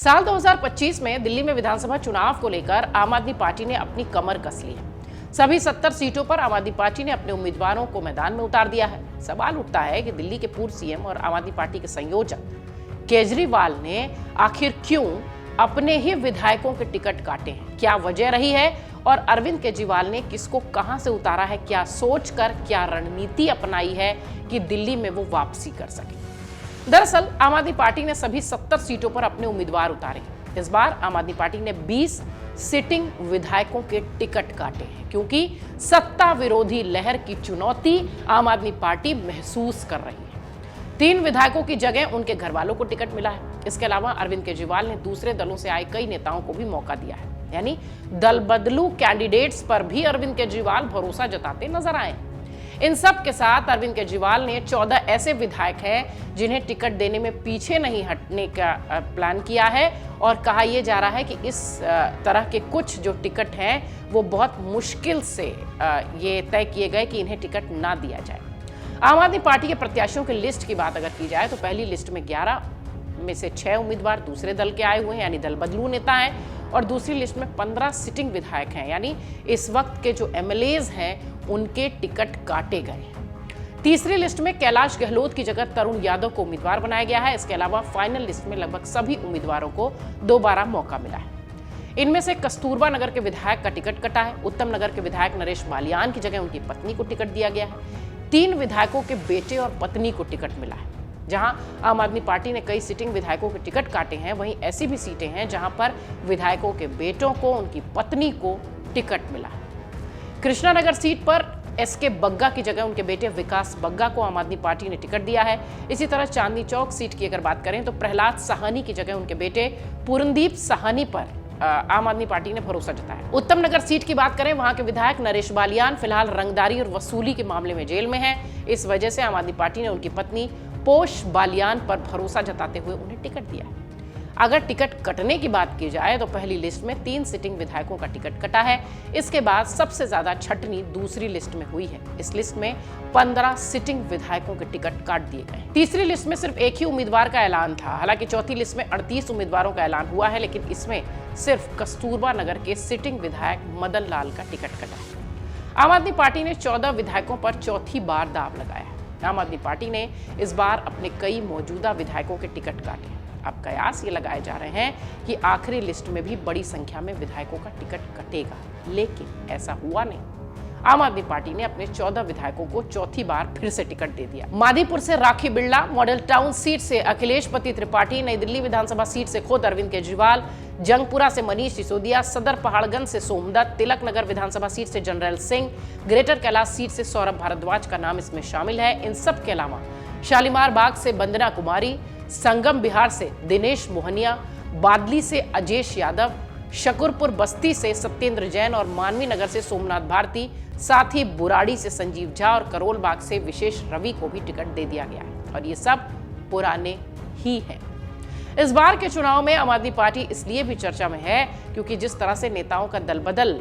साल 2025 में दिल्ली में विधानसभा चुनाव को लेकर आम आदमी पार्टी ने अपनी कमर कस ली है। सभी 70 सीटों पर आम आदमी पार्टी ने अपने उम्मीदवारों को मैदान में उतार दिया है। सवाल उठता है कि दिल्ली के पूर्व सीएम और आम आदमी पार्टी के संयोजक केजरीवाल ने आखिर क्यों अपने ही विधायकों के टिकट काटे हैं? क्या वजह रही है और अरविंद केजरीवाल ने किसको कहां से उतारा है? क्या सोचकर, क्या रणनीति अपनाई है कि दिल्ली में वो वापसी कर सके? दरअसल आम आदमी पार्टी ने सभी 70 सीटों पर अपने उम्मीदवार उतारे हैं। इस बार आम आदमी पार्टी ने 20 सिटिंग विधायकों के टिकट काटे हैं, क्योंकि सत्ता विरोधी लहर की चुनौती आम आदमी पार्टी महसूस कर रही है। 3 विधायकों की जगह उनके घर वालों को टिकट मिला है। इसके अलावा अरविंद केजरीवाल ने दूसरे दलों से आए कई नेताओं को भी मौका दिया है, यानी दल बदलू कैंडिडेट्स पर भी अरविंद केजरीवाल भरोसा जताते नजर आए। इन सब के साथ अरविंद केजरीवाल ने 14 ऐसे विधायक हैं जिन्हें टिकट देने में पीछे नहीं हटने का प्लान किया है, और कहा यह जा रहा है कि इस तरह के कुछ जो टिकट हैं वो बहुत मुश्किल से ये तय किए गए कि इन्हें टिकट ना दिया जाए। आम आदमी पार्टी के प्रत्याशियों की लिस्ट की बात अगर की जाए तो पहली लिस्ट में 11 में से 6 उम्मीदवार दूसरे दल के आए हुए हैं, यानी दल बदलू नेता हैं, और दूसरी लिस्ट में 15 सिटिंग विधायक हैं, यानी इस वक्त के जो एमएलएज हैं उनके टिकट काटे गए हैं। तीसरी लिस्ट में कैलाश गहलोत की जगह तरुण यादव को उम्मीदवार बनाया गया है। इसके अलावा फाइनल लिस्ट में लगभग सभी उम्मीदवारों को दोबारा मौका मिला है। इनमें से कस्तूरबा नगर के विधायक का टिकट कटा है। उत्तम नगर के विधायक नरेश बालियान की जगह उनकी पत्नी को टिकट दिया गया है। 3 विधायकों के बेटे और पत्नी को टिकट मिला है। जहां आम आदमी पार्टी ने कई सिटिंग विधायकों के टिकट काटे हैं, वहीं ऐसी भी सीटें हैं जहां पर विधायकों के बेटों को, उनकी पत्नी को टिकट मिला है। कृष्णानगर सीट पर एसके बग्गा की जगह उनके बेटे विकास बग्गा को आम आदमी पार्टी ने टिकट दिया है। इसी तरह चांदनी चौक सीट की अगर बात करें तो प्रहलाद साहनी की जगह उनके बेटे पूरनदीप साहनी पर आम आदमी पार्टी ने भरोसा जताया। उत्तम नगर सीट की बात करें, वहां के विधायक नरेश बालियान फिलहाल रंगदारी और वसूली के मामले में जेल में हैं। इस वजह से आम आदमी पार्टी ने उनकी पत्नी पोष बालियान पर भरोसा जताते हुए उन्हें टिकट दिया। अगर टिकट कटने की बात की जाए तो पहली लिस्ट में 3 सिटिंग विधायकों का टिकट कटा है। इसके बाद सबसे ज्यादा छटनी दूसरी लिस्ट में हुई है। इस लिस्ट में 15 सिटिंग विधायकों के टिकट काट दिए गए। तीसरी लिस्ट में सिर्फ एक ही उम्मीदवार का ऐलान था। हालांकि चौथी लिस्ट में 38 उम्मीदवारों का ऐलान हुआ है, लेकिन इसमें सिर्फ कस्तूरबा नगर के सिटिंग विधायक मदन लाल का टिकट कटा है। आम आदमी पार्टी ने 14 विधायकों पर चौथी बार दांव लगाया है। आम आदमी पार्टी ने इस बार अपने कई मौजूदा विधायकों के टिकट काटे। अब कयास ये लगाए जा रहे हैं कि आखिरी लिस्ट में भी बड़ी संख्या में विधायकों का टिकट कटेगा, लेकिन ऐसा हुआ नहीं। आम आदमी पार्टी ने अपने 14 विधायकों को चौथी बार फिर से टिकट दे दिया। मादीपुर से राखी बिरला, मॉडल टाउन सीट से अखिलेश पति त्रिपाठी, नई दिल्ली विधानसभा सीट से खुद अरविंद केजरीवाल, जंगपुरा से मनीष सिसोदिया, सदर पहाड़गंज से सोमदत्त, तिलक नगर विधानसभा सीट से general Singh, greater Kailash seat से सौरभ भारद्वाज का नाम इसमें शामिल है। इन सब के अलावा शालीमार बाग से वंदना कुमारी, संगम बिहार से दिनेश मोहनिया, बादली से अजेश यादव, शकरपुर बस्ती से सत्येंद्र जैन और मानवी नगर से सोमनाथ भारती, साथ ही बुराड़ी से संजीव झा और करोल बाग से विशेष रवि को भी टिकट दे दिया गया है, और ये सब पुराने ही हैं। इस बार के चुनाव में आम आदमी पार्टी इसलिए भी चर्चा में है क्योंकि जिस तरह से नेताओं का दल बदल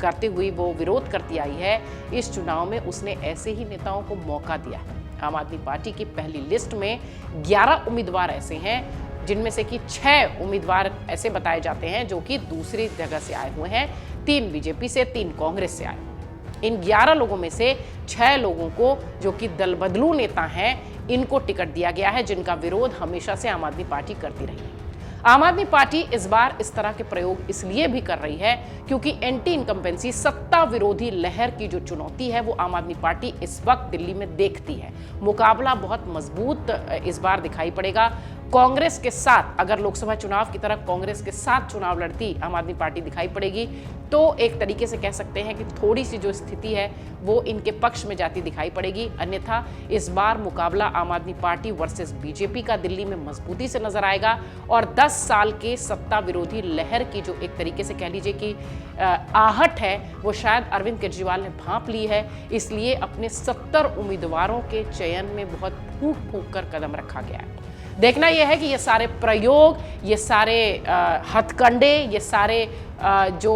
करते हुए वो विरोध करती आई है, इस चुनाव में उसने ऐसे ही नेताओं को मौका दिया है। आम आदमी पार्टी की पहली लिस्ट में 11 उम्मीदवार ऐसे हैं जिनमें से कि 6 उम्मीदवार ऐसे बताए जाते हैं जो कि दूसरी जगह से आए हुए हैं। 3 बीजेपी से, 3 कांग्रेस से आए। इन 11 लोगों में से 6 लोगों को जो कि दल बदलू नेता हैं, इनको टिकट दिया गया है, जिनका विरोध हमेशा से आम आदमी पार्टी करती रही है। आम आदमी पार्टी इस बार इस तरह के प्रयोग इसलिए भी कर रही है क्योंकि एंटी इनकम्पेंसी, सत्ता विरोधी लहर की जो चुनौती है वो आम आदमी पार्टी इस वक्त दिल्ली में देखती है। मुकाबला बहुत मजबूत इस बार दिखाई पड़ेगा। कांग्रेस के साथ, अगर लोकसभा चुनाव की तरह कांग्रेस के साथ चुनाव लड़ती आम आदमी पार्टी दिखाई पड़ेगी तो एक तरीके से कह सकते हैं कि थोड़ी सी जो स्थिति है वो इनके पक्ष में जाती दिखाई पड़ेगी। अन्यथा इस बार मुकाबला आम आदमी पार्टी वर्सेस बीजेपी का दिल्ली में मजबूती से नजर आएगा, और 10 साल के सत्ता विरोधी लहर की जो एक तरीके से कह लीजिए कि आहट है वो शायद अरविंद केजरीवाल ने भांप ली है। इसलिए अपने 70 उम्मीदवारों के चयन में बहुत फूंक फूंक कर कदम रखा गया है। देखना यह है कि ये सारे प्रयोग, ये सारे हथकंडे, ये सारे जो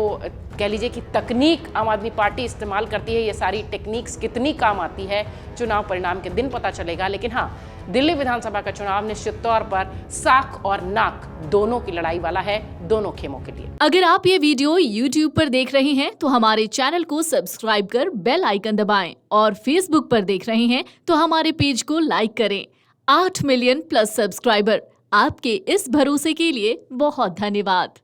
कह लीजिए कि तकनीक आम आदमी पार्टी इस्तेमाल करती है, ये सारी टेक्निक्स कितनी काम आती है, चुनाव परिणाम के दिन पता चलेगा। लेकिन हाँ, दिल्ली विधानसभा का चुनाव निश्चित तौर पर साख और नाक दोनों की लड़ाई वाला है, दोनों खेमों के लिए। अगर आप ये वीडियो YouTube पर देख रहे हैं तो हमारे चैनल को सब्सक्राइब कर बेल आइकन दबाएं और Facebook पर देख रहे हैं तो हमारे पेज को लाइक करें। 8 मिलियन प्लस सब्सक्राइबर, आपके इस भरोसे के लिए बहुत धन्यवाद।